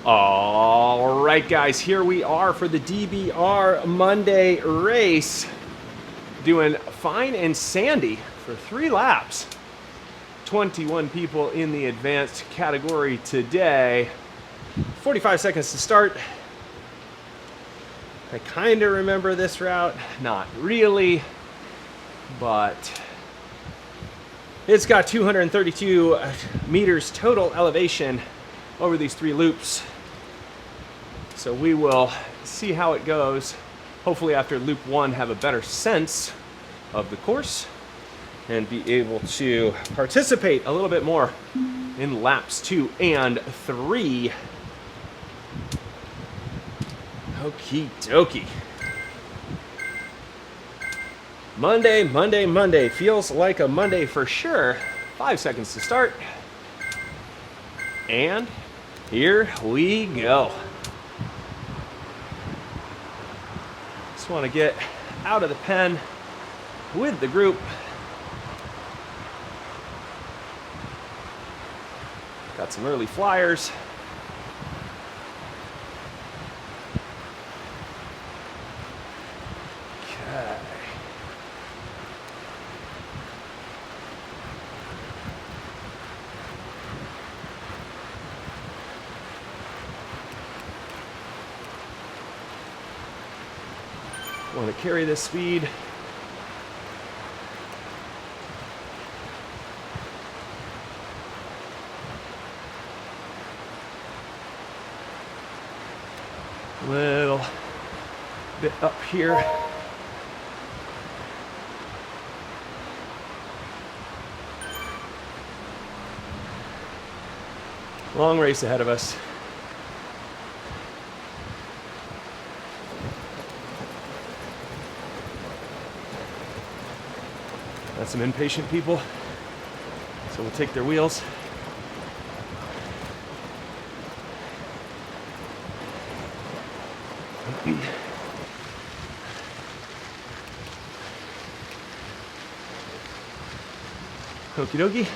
All right, guys, here we are for the DBR Monday Race. Doing fine and sandy for 3 laps. 21 people in the advanced category today. 45 seconds to start. I kind of remember this route, not really, but it's got 232 meters total elevation over these 3 loops. So we will see how it goes. Hopefully after loop 1 have a better sense of the course and be able to participate a little bit more in laps 2 and 3. Okie dokie. Monday. Feels like a Monday for sure. 5 seconds to start. And here we go. Just want to get out of the pen with the group. Got some early flyers. Okay. Want to carry this speed. Little bit up here. Long race ahead of us. Got some impatient people, so we'll take their wheels. Okie dokie.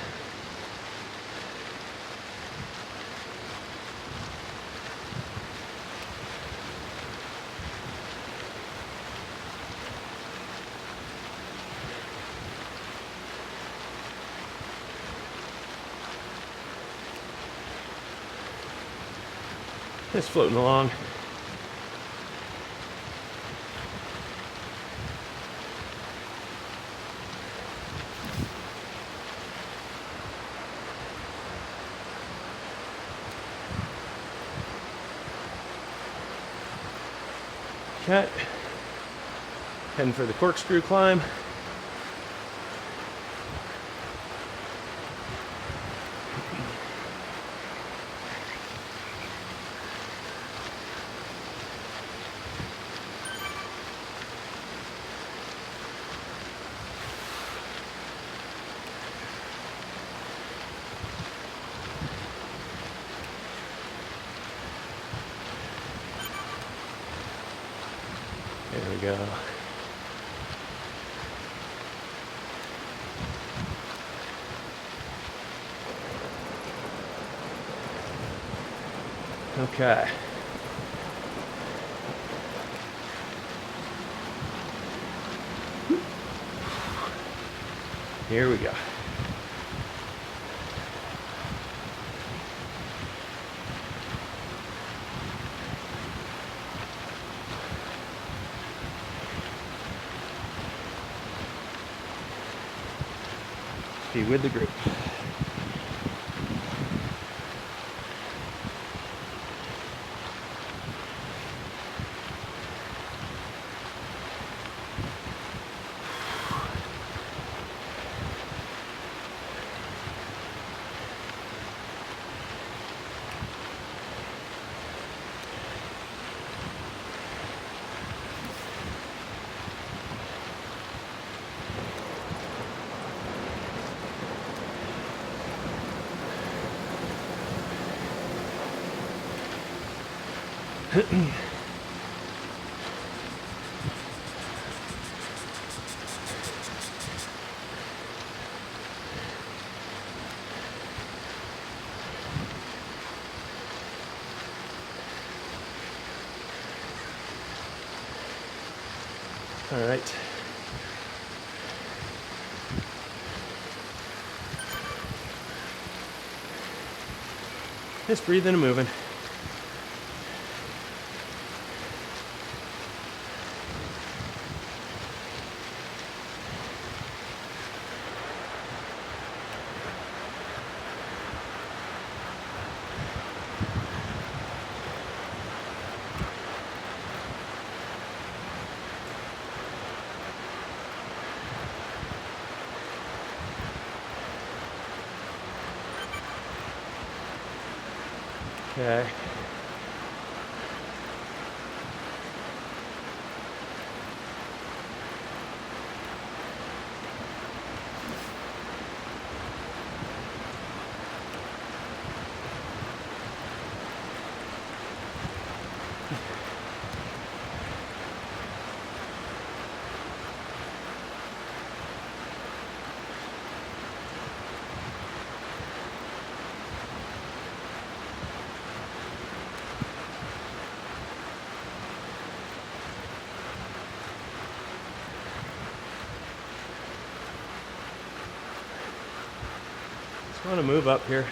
Just floating along. Okay. Heading for the corkscrew climb. There we go. Okay. Here we go. Be with the group. All right. Just breathing and moving. Okay. I want to move up here.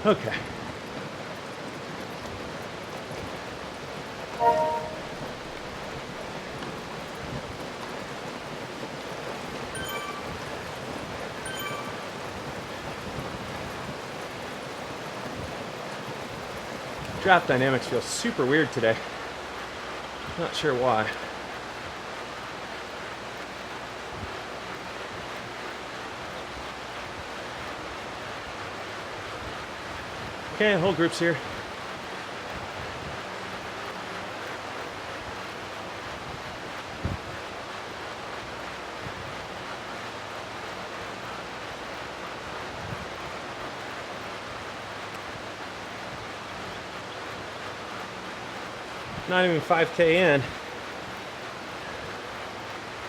Okay. Draft dynamics feel super weird today. Not sure why. Okay, whole group's here. Not even 5K in.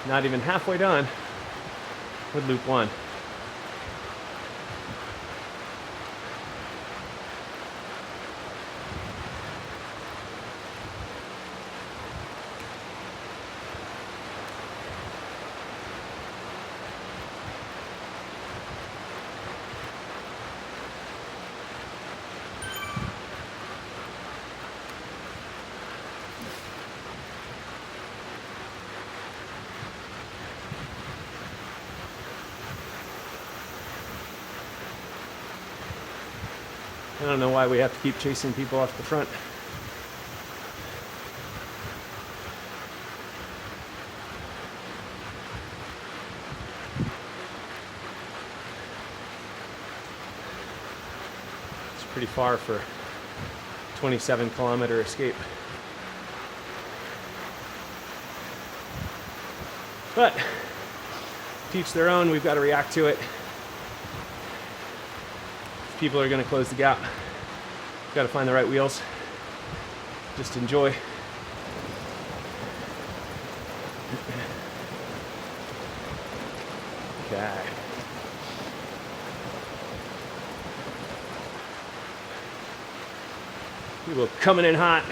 Not even halfway done with loop 1. I don't know why we have to keep chasing people off the front. It's pretty far for 27-kilometer escape. But to each their own, we've got to react to it. People are going to close the gap. Got to find the right wheels. Just enjoy. Okay. People coming in hot.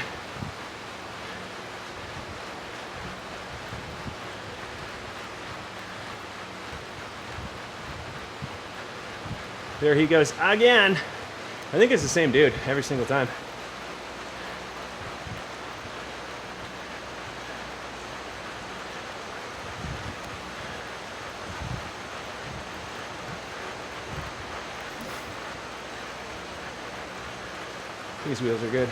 There he goes again. I think it's the same dude every single time. These wheels are good.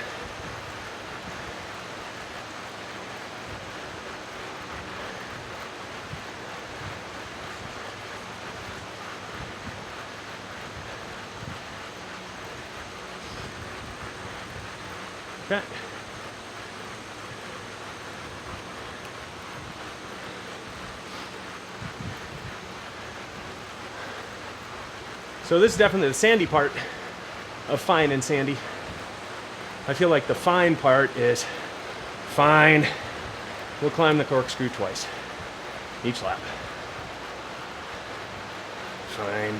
Okay. So this is definitely the sandy part of fine and sandy. I feel like the fine part is fine. We'll climb the corkscrew twice each lap. Fine.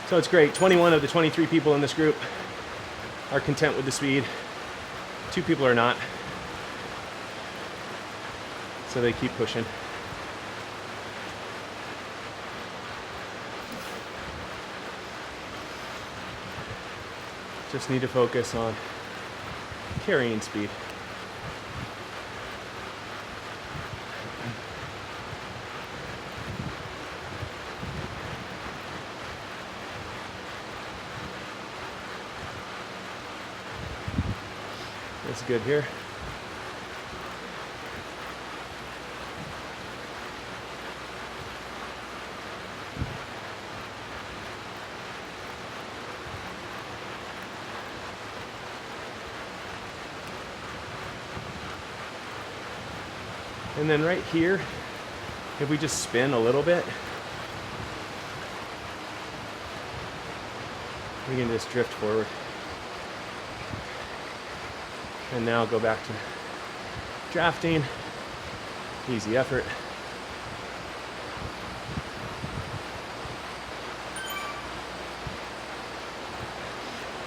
So it's great. 21 of the 23 people in this group are content with the speed. 2 people are not. So they keep pushing. Just need to focus on carrying speed. That's good here. And then right here, if we just spin a little bit, we can just drift forward. And now go back to drafting. Easy effort.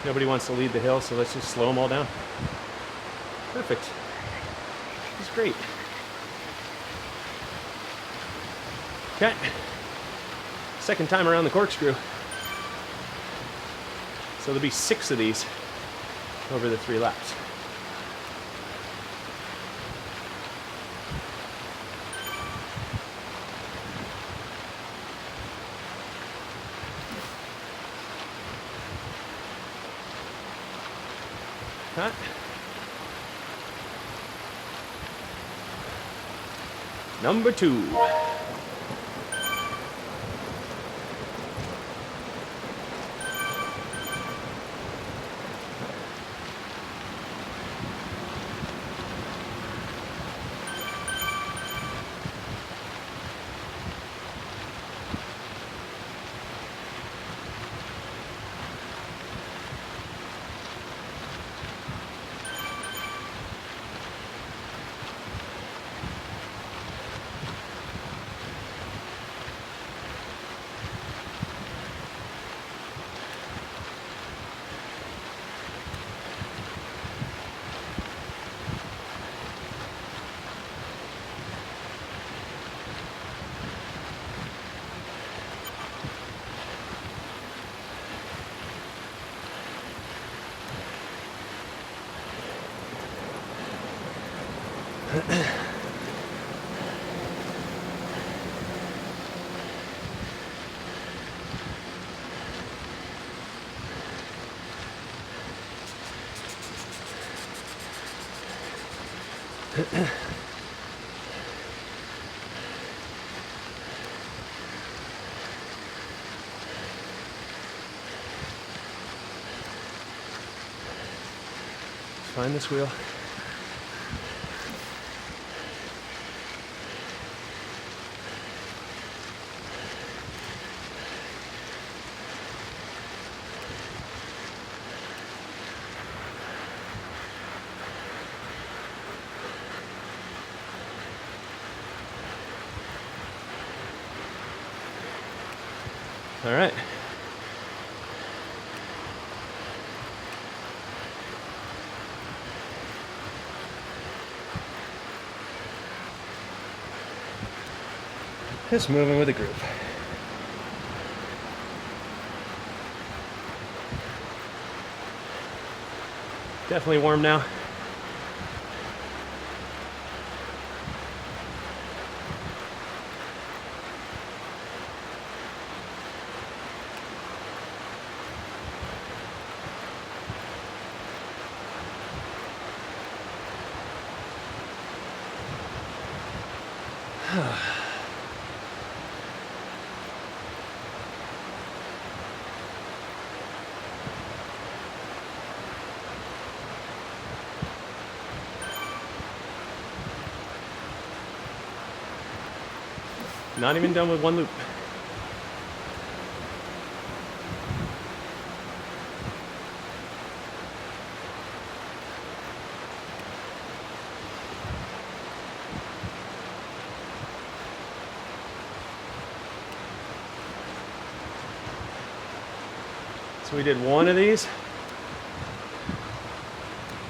Nobody wants to lead the hill, so let's just slow them all down. Perfect. This is great. Okay. Second time around the corkscrew. So there'll be 6 of these over the 3 laps. Cut. Number 2. Find this wheel. All right. Just moving with the group. Definitely warm now. Not even done with one loop. So we did one of these,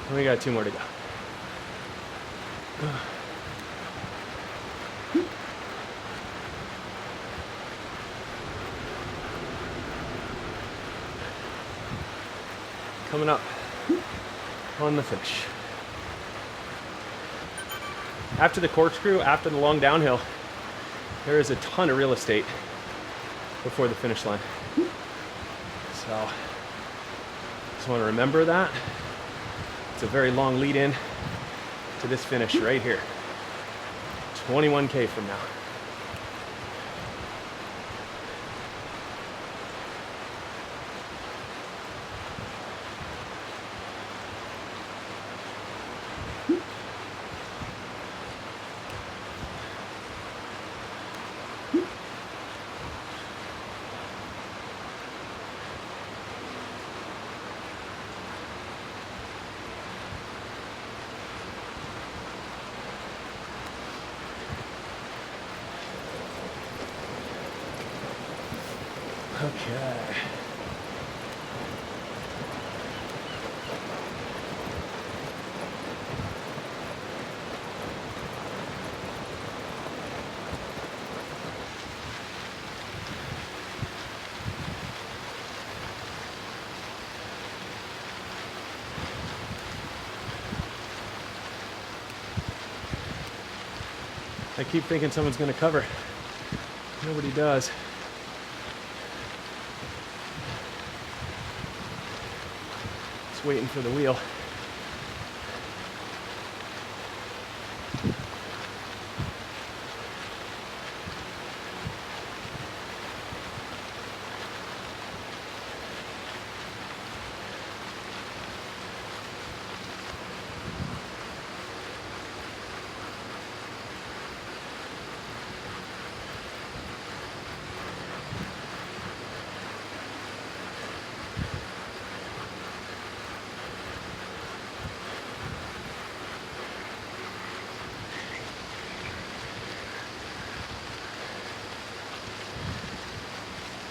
and we got 2 more to go. Coming up on the finish. After the corkscrew, after the long downhill, there is a ton of real estate before the finish line. So, just want to remember that. It's a very long lead in to this finish right here. 21K from now. Okay. I keep thinking someone's going to cover. Nobody does. Just waiting for the wheel.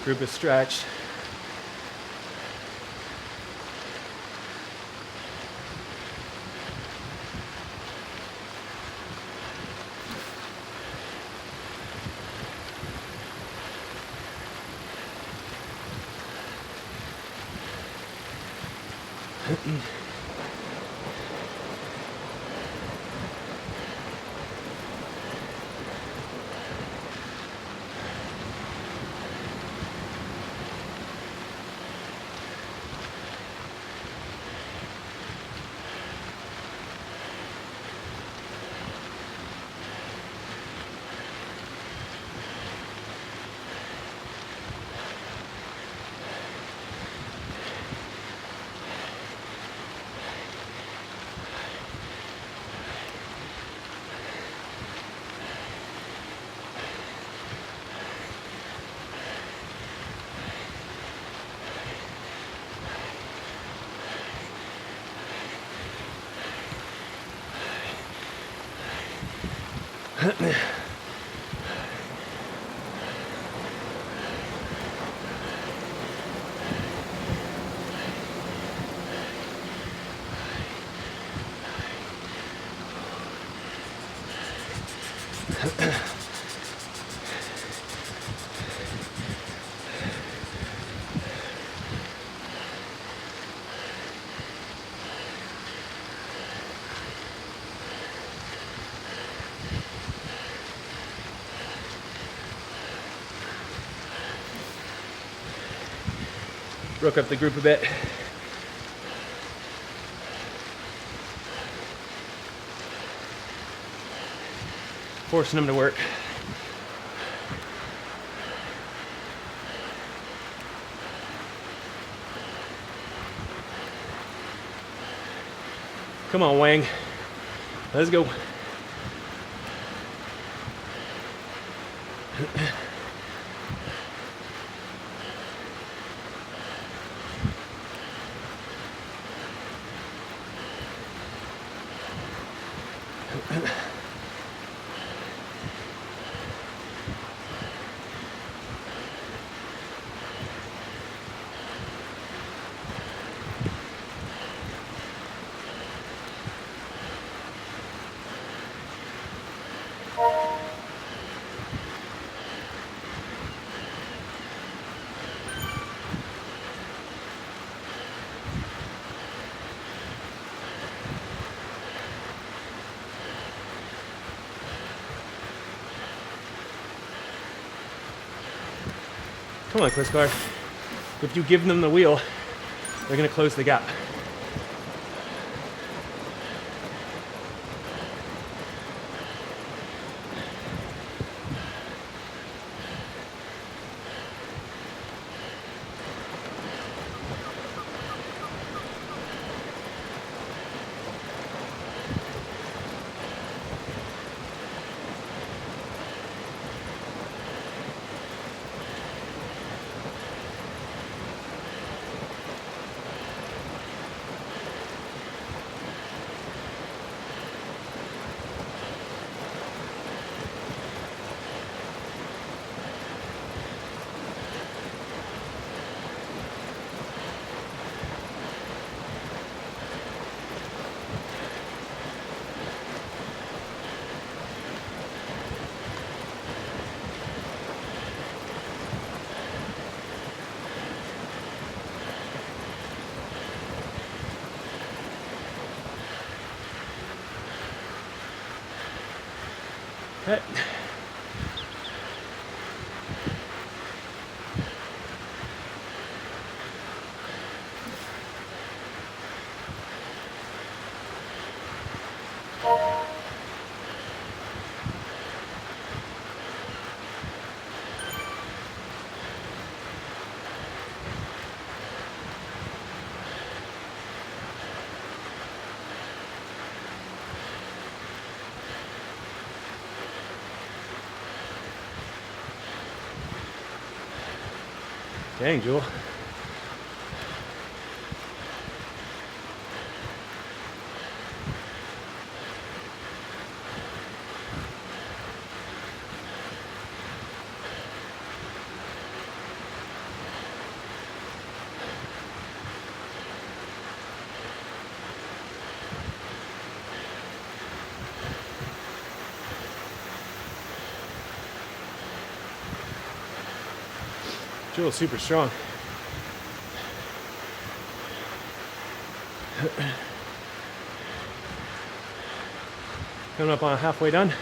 Group is stretched. Broke up the group a bit. forcing them to work. Come on, Wang. Let's go. Come on, Chris Car. If you give them the wheel, they're going to close the gap. Okay. Dang, Jewel. Jewel's super strong. Coming up on halfway done.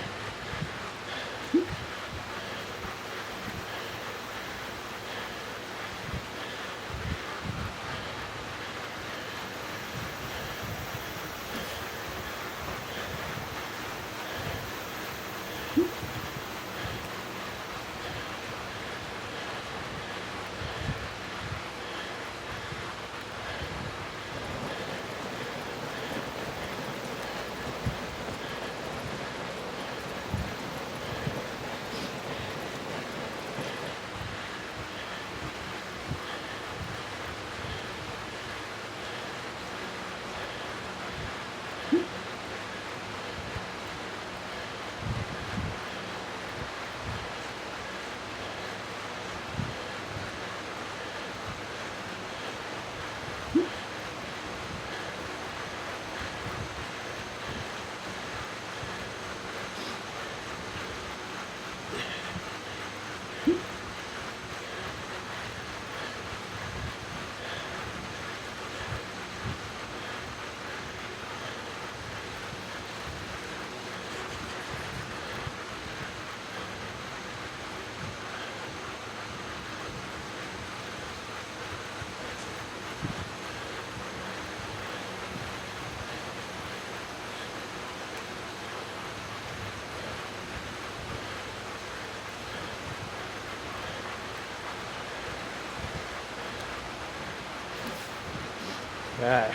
Okay.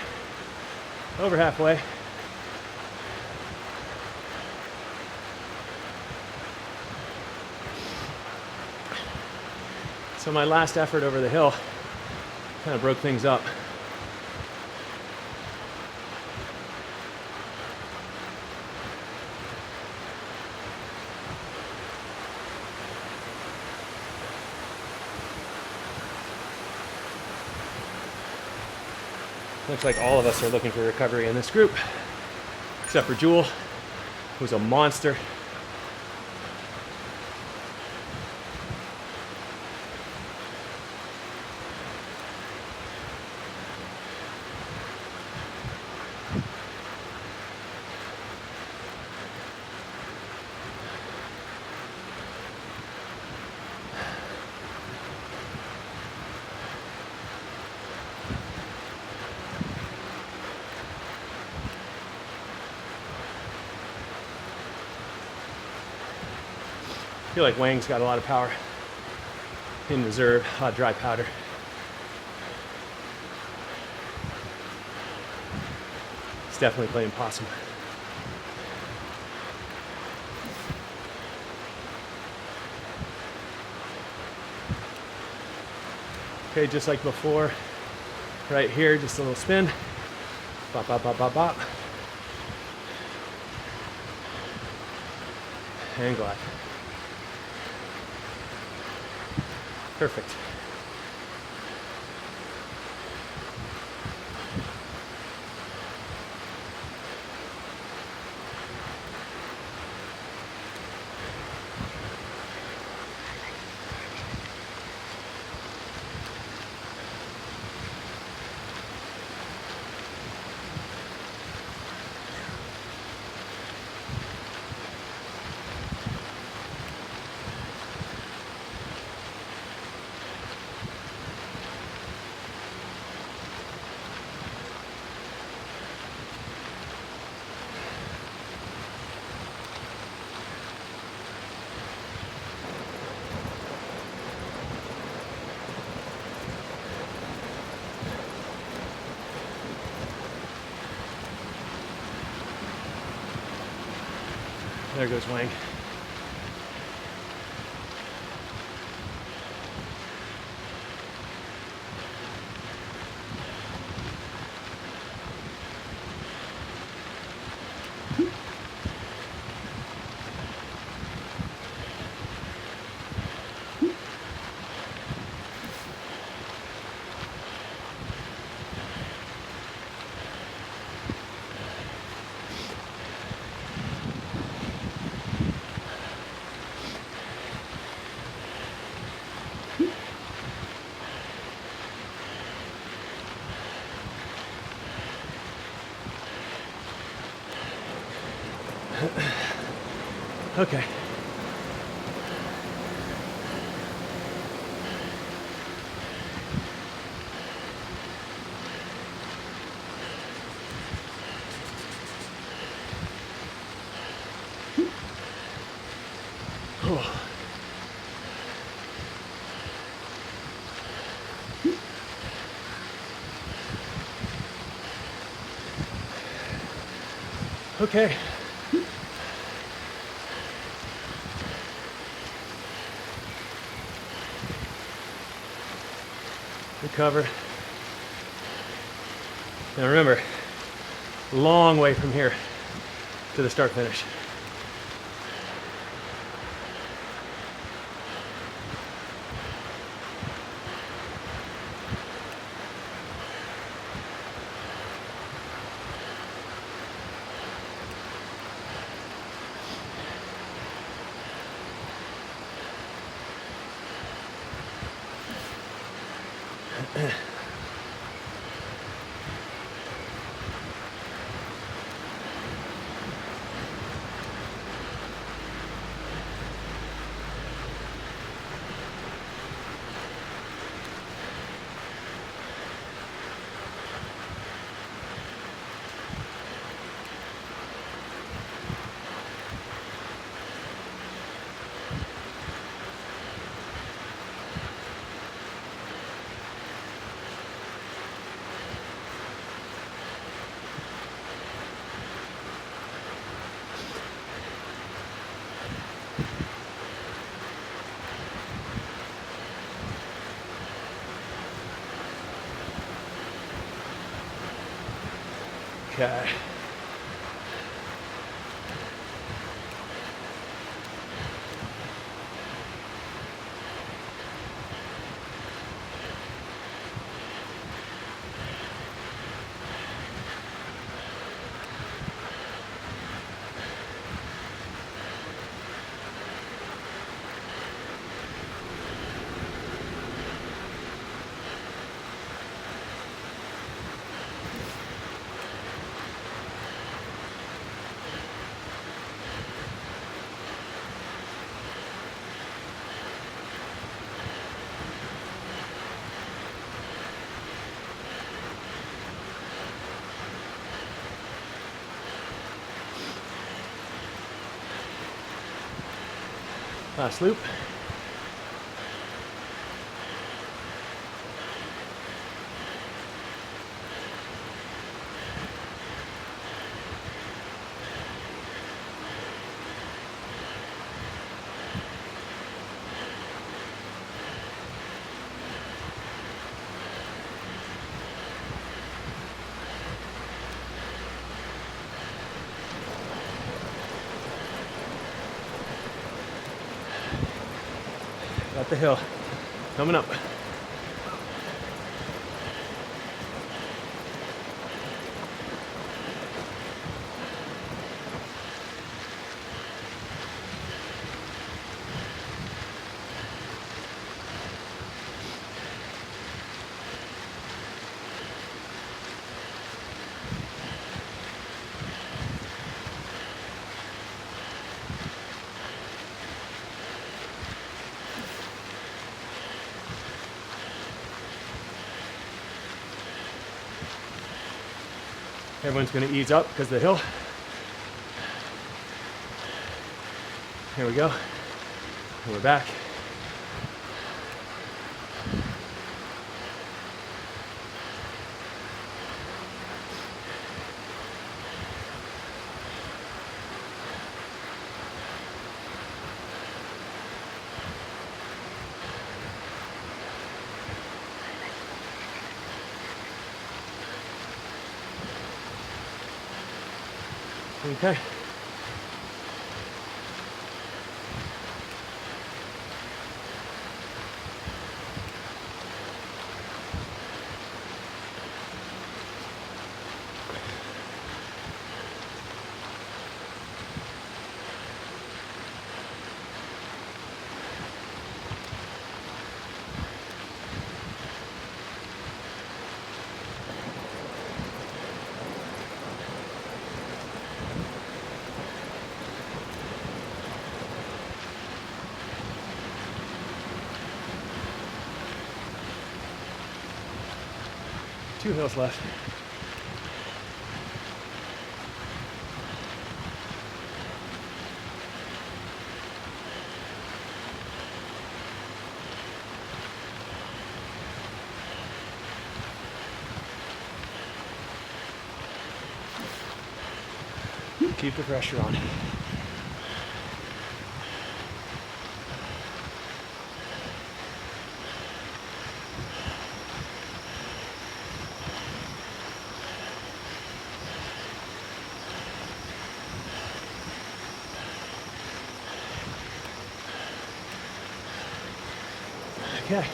Over halfway. So my last effort over the hill kind of broke things up. Looks like all of us are looking for recovery in this group, except for Jewel, who's a monster. I feel like Wang's got a lot of power in reserve, a lot of dry powder. It's definitely playing possum. Okay, just like before, right here, just a little spin. Bop, bop, bop, bop, bop. And glide. Perfect. There goes Wang. Okay. Okay. Recover. Now remember, long way from here to the start finish. Okay. Last loop. Got the hill coming up. Everyone's going to ease up because of the hill. Here we go. And we're back. Okay. Two hills left. Keep the pressure on. Okay.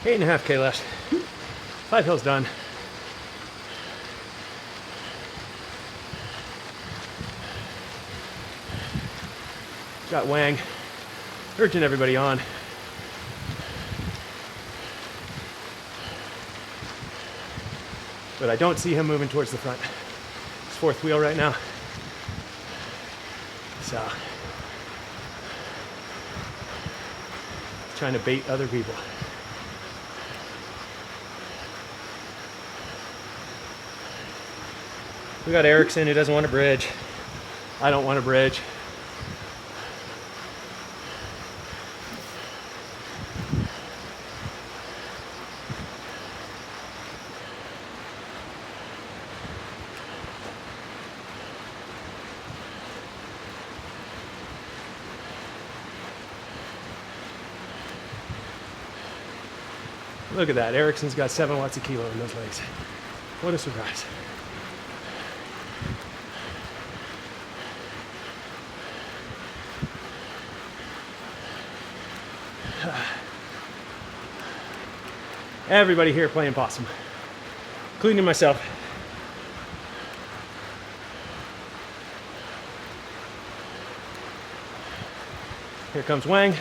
Eight and a half K left. 5 hills done. Got Wang urging everybody on. But I don't see him moving towards the front. It's fourth wheel right now. So, trying to bait other people. We got Erickson who doesn't want to bridge. I don't want to bridge. Look at that. Ericsson's got 7 watts a kilo in those legs. What a surprise. Everybody here playing possum, including myself. Here comes Wang.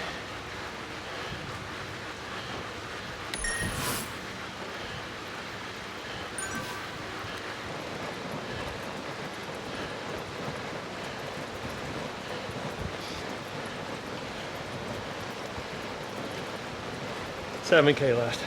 $7K left.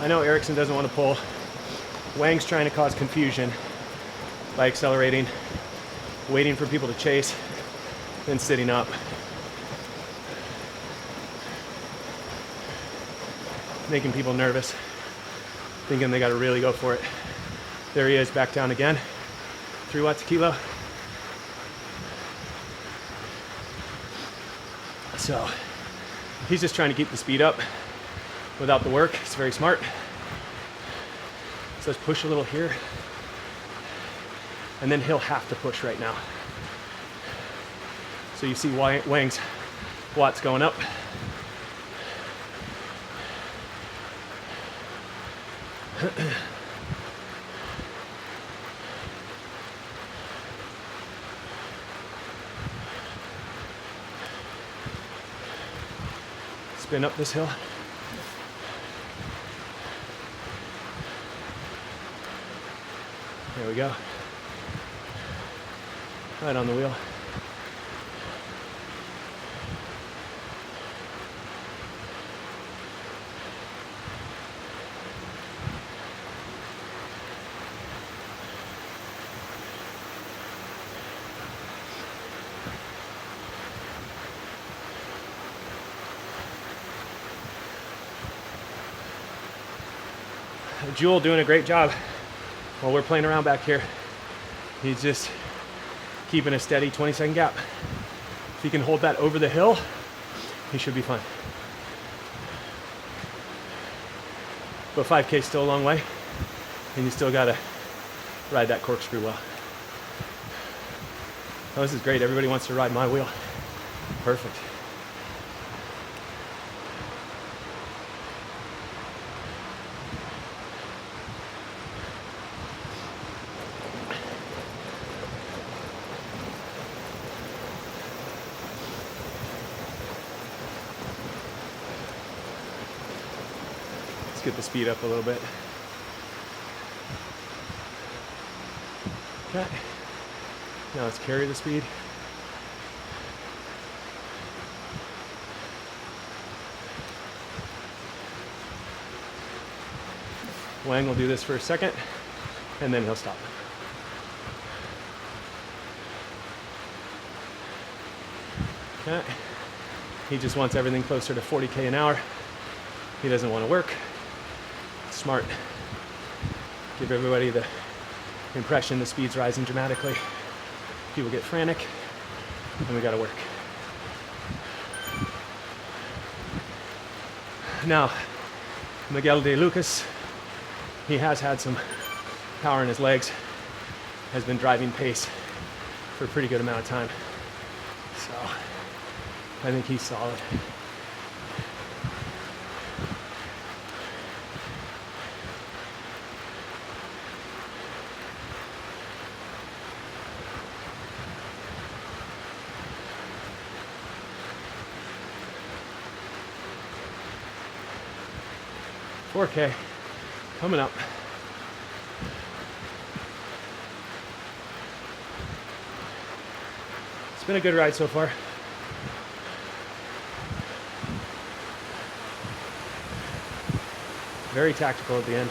I know Ericsson doesn't want to pull. Wang's trying to cause confusion by accelerating, waiting for people to chase, then sitting up. Making people nervous, thinking they got to really go for it. There he is, back down again. 3 watts a kilo. So he's just trying to keep the speed up without the work. It's very smart. So let's push a little here. And then he'll have to push right now. So you see Wang's watts going up. Spin up this hill. There we go. Right on the wheel. Jewel doing a great job while we're playing around back here. He's just keeping a steady 20-second gap. If he can hold that over the hill, he should be fine. But 5K is still a long way, and you still gotta ride that corkscrew well. Oh, this is great. Everybody wants to ride my wheel. Perfect. Get the speed up a little bit. Okay. Now let's carry the speed. Wang will do this for a second, and then he'll stop. Okay. He just wants everything closer to 40K an hour. He doesn't want to work. Smart. Give everybody the impression the speed's rising dramatically. People get frantic, and we gotta work. Now, Miguel de Lucas, he has had some power in his legs, has been driving pace for a pretty good amount of time. So, I think he's solid. $4K. Coming up. It's been a good ride so far. Very tactical at the end.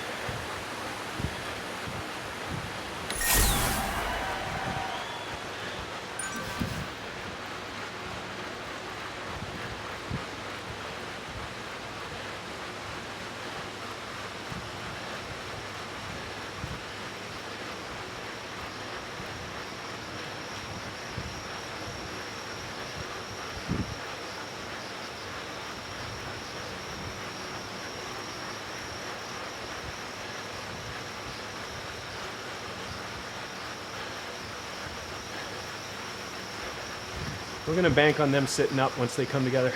We're gonna bank on them sitting up once they come together.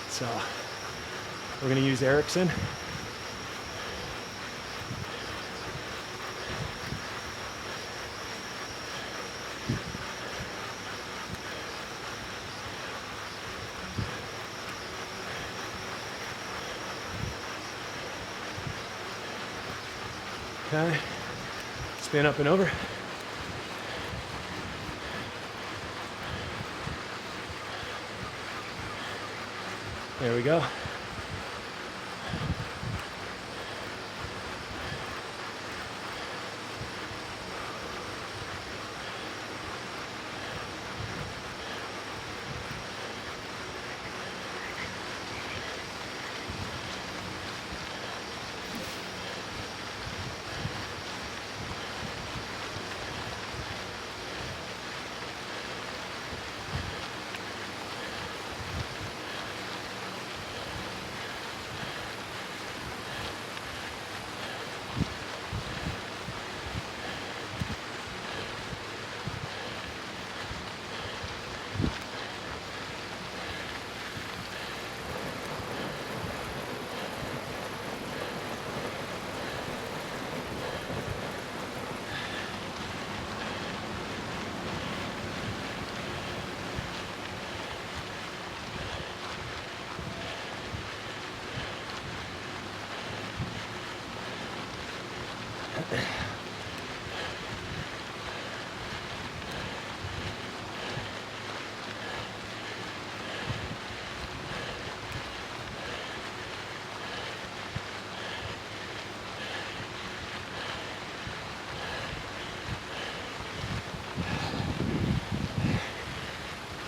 So we're gonna use Ericsson. Okay, spin up and over. There we go.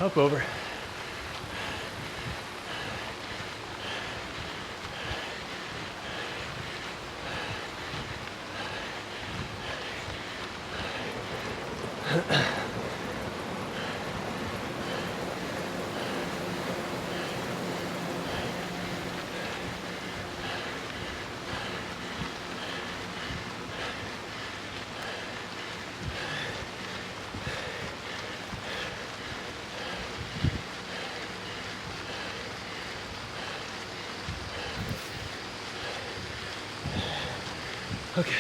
Up over. Okay.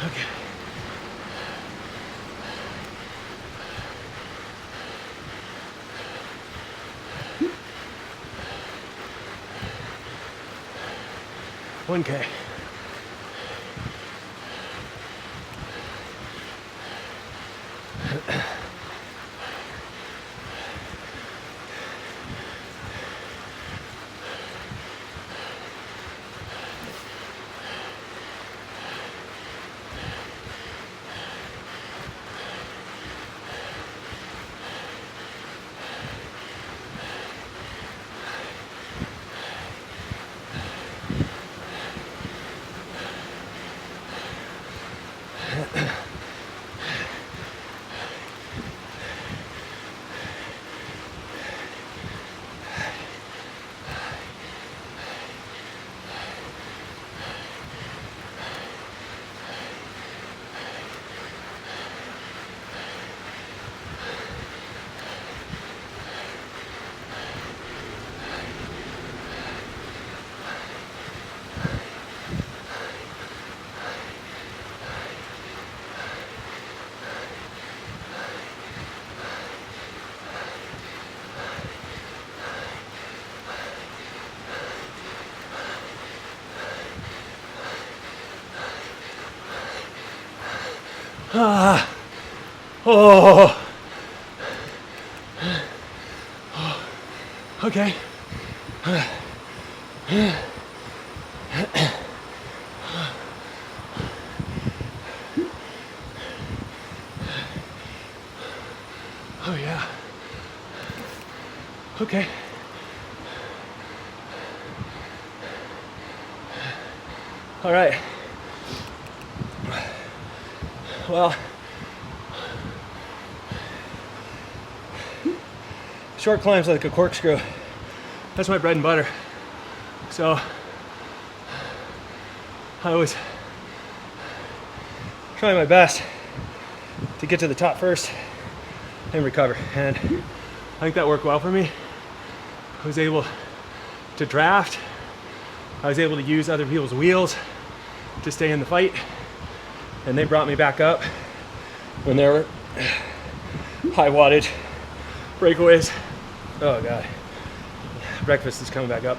Okay. One K. Oh. Okay. Oh yeah. Okay. All right. Well, short climbs like a corkscrew. That's my bread and butter. So I was trying my best to get to the top first and recover. And I think that worked well for me. I was able to draft. I was able to use other people's wheels to stay in the fight. And they brought me back up when there were high wattage breakaways. Oh God, breakfast is coming back up.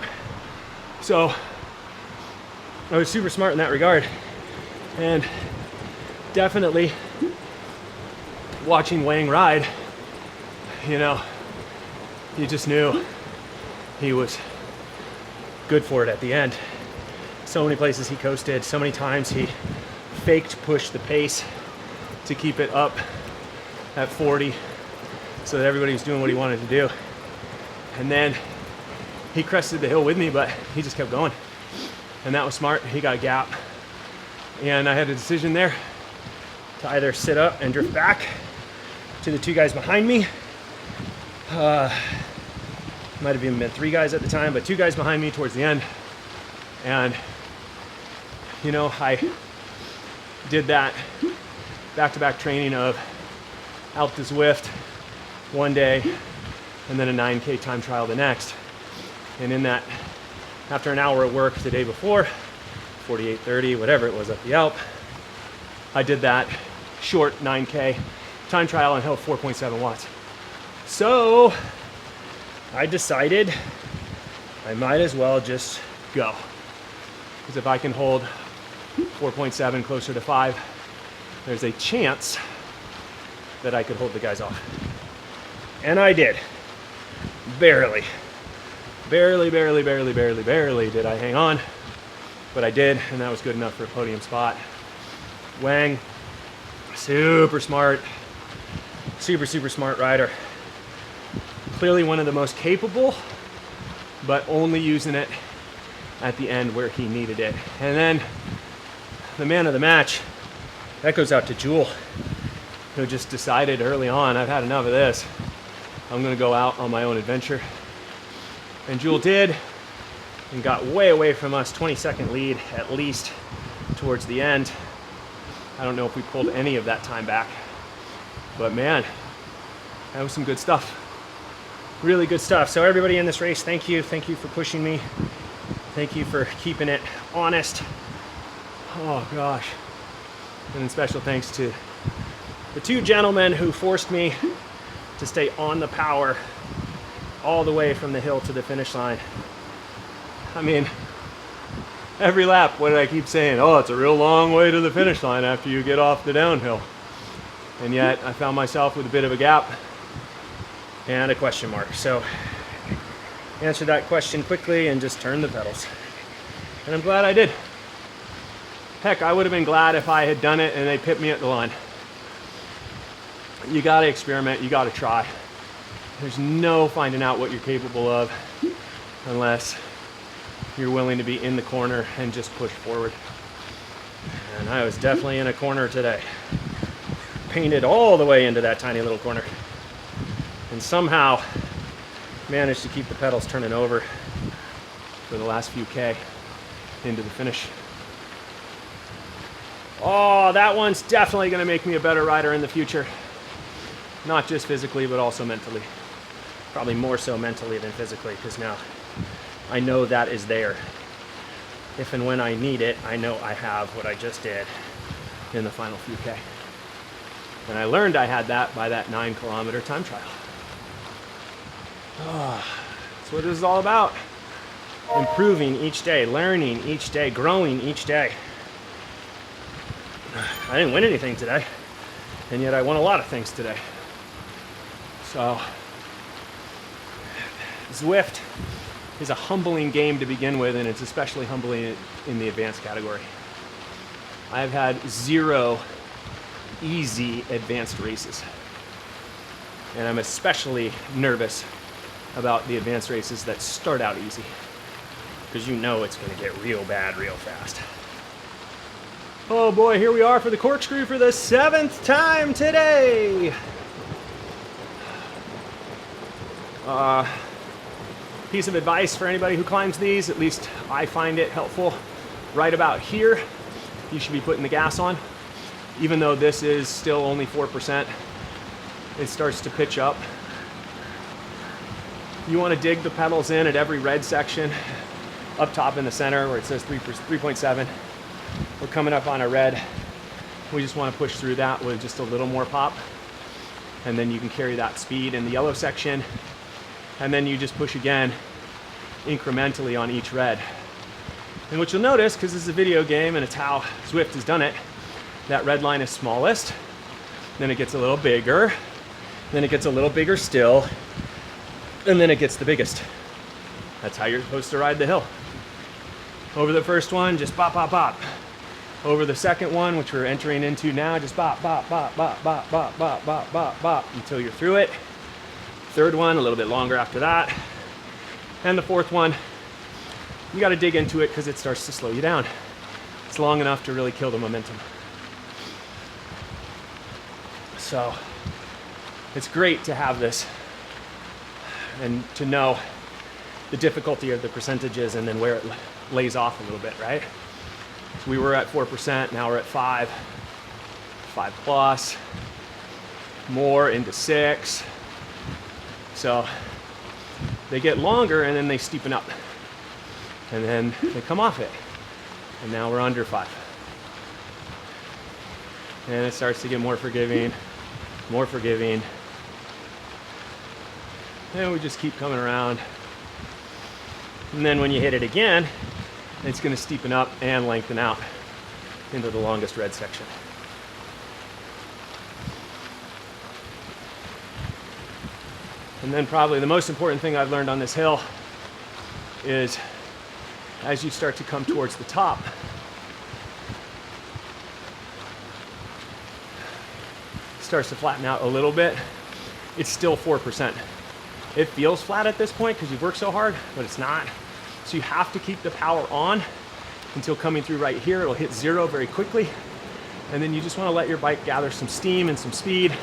So I was super smart in that regard. And definitely watching Wang ride, you know, you just knew he was good for it at the end. So many places he coasted, so many times he faked push the pace to keep it up at 40 so that everybody was doing what he wanted to do. And then he crested the hill with me, but he just kept going. And that was smart. He got a gap. And I had a decision there to either sit up and drift back to the two guys behind me. Might have even been three guys at the time, but two guys behind me towards the end. And, you know, I did that back-to-back training of out to Zwift one day and then a 9K time trial the next. And in that, after an hour of work the day before, 48:30, whatever it was up the Alp, I did that short 9K time trial and held 4.7 watts. So I decided I might as well just go. Because if I can hold 4.7 closer to 5, there's a chance that I could hold the guys off. And I did. Barely did I hang on. But I did, and that was good enough for a podium spot. Wang, super smart rider. Clearly one of the most capable, but only using it at the end where he needed it. And then the man of the match, that goes out to Jewel, who just decided early on, I've had enough of this. I'm gonna go out on my own adventure. And Jewel did, and got way away from us, 20-second lead at least towards the end. I don't know if we pulled any of that time back, but man, that was some good stuff. Really good stuff. So everybody in this race, thank you. Thank you for pushing me. Thank you for keeping it honest. Oh gosh. And then special thanks to the two gentlemen who forced me to stay on the power all the way from the hill to the finish line. I mean, every lap, what did I keep saying? Oh, it's a real long way to the finish line after you get off the downhill. And yet I found myself with a bit of a gap and a question mark. So answer that question quickly and just turn the pedals. And I'm glad I did. Heck, I would have been glad if I had done it and they pipped me at the line. You gotta experiment, you gotta try. There's no finding out what you're capable of unless you're willing to be in the corner and just push forward. And I was definitely in a corner today. Painted all the way into that tiny little corner. And somehow managed to keep the pedals turning over for the last few K into the finish. Oh, that one's definitely gonna make me a better rider in the future. Not just physically, but also mentally. Probably more so mentally than physically, because now I know that is there. If and when I need it, I know I have what I just did in the final few K. And I learned I had that by that 9-kilometer time trial. Oh, that's what this is all about. Improving each day, learning each day, growing each day. I didn't win anything today, and yet I won a lot of things today. So, Zwift is a humbling game to begin with, and it's especially humbling in the advanced category. I've had 0 easy advanced races, and I'm especially nervous about the advanced races that start out easy, because you know it's going to get real bad real fast. Oh boy, here we are for the corkscrew for the 7th time today. Piece of advice for anybody who climbs these, at least I find it helpful. Right about here, you should be putting the gas on. Even though this is still only 4%, it starts to pitch up. You want to dig the pedals in at every red section, up top in the center where it says 3.7. We're coming up on a red. We just want to push through that with just a little more pop. And then you can carry that speed in the yellow section. And then you just push again incrementally on each red. And what you'll notice, because this is a video game and it's how Zwift has done it, that red line is smallest, then it gets a little bigger, then it gets a little bigger still, and then it gets the biggest. That's how you're supposed to ride the hill. Over the first one, just bop, bop, bop. Over the second one, which we're entering into now, just bop, bop, bop, bop, bop, bop, bop, bop, bop, bop, until you're through it. Third one, a little bit longer after that. And the fourth one, you gotta dig into it because it starts to slow you down. It's long enough to really kill the momentum. So, it's great to have this and to know the difficulty of the percentages and then where it lays off a little bit, right? So we were at 4%, now we're at 5 plus, more into 6. So they get longer and then they steepen up and then they come off it. And now we're under 5. And it starts to get more forgiving, more forgiving. And we just keep coming around. And then when you hit it again, it's going to steepen up and lengthen out into the longest red section. And then probably the most important thing I've learned on this hill is as you start to come towards the top, it starts to flatten out a little bit. It's still 4%. It feels flat at this point because you've worked so hard, but it's not. So you have to keep the power on until coming through right here. It'll hit 0 very quickly. And then you just want to let your bike gather some steam and some speed.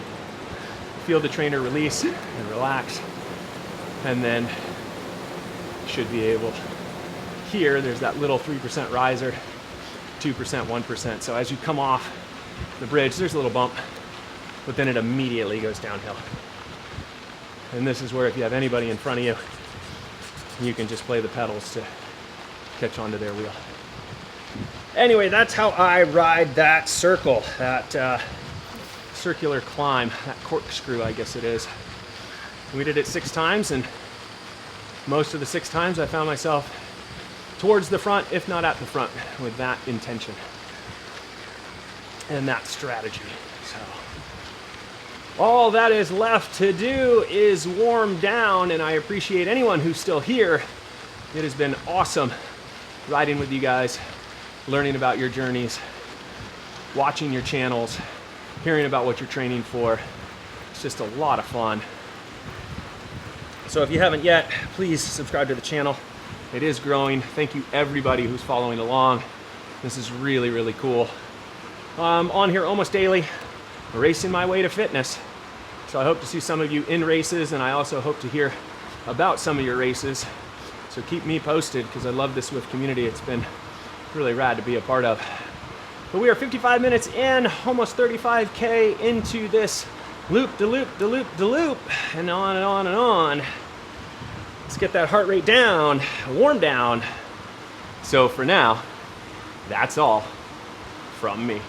Feel the trainer release and relax. And then you should be able, here, there's that little 3% riser, 2%, 1%. So as you come off the bridge, there's a little bump, but then it immediately goes downhill. And this is where if you have anybody in front of you, you can just play the pedals to catch onto their wheel. Anyway, that's how I ride that circle, that circular climb, that corkscrew, I guess it is. We did it 6 times, and most of the 6 times I found myself towards the front, if not at the front, with that intention and that strategy. So all that is left to do is warm down, and I appreciate anyone who's still here. It has been awesome riding with you guys, learning about your journeys, watching your channels, hearing about what you're training for. It's just a lot of fun. So if you haven't yet, please subscribe to the channel. It is growing. Thank you everybody who's following along. This is really, really cool. on here almost daily, racing my way to fitness. So I hope to see some of you in races, and I also hope to hear about some of your races. So keep me posted, because I love this Zwift community. It's been really rad to be a part of. But we are 55 minutes in, almost 35K into this loop, de-loop, de-loop, de-loop, and on and on and on. Let's get that heart rate down, warm down. So for now, that's all from me.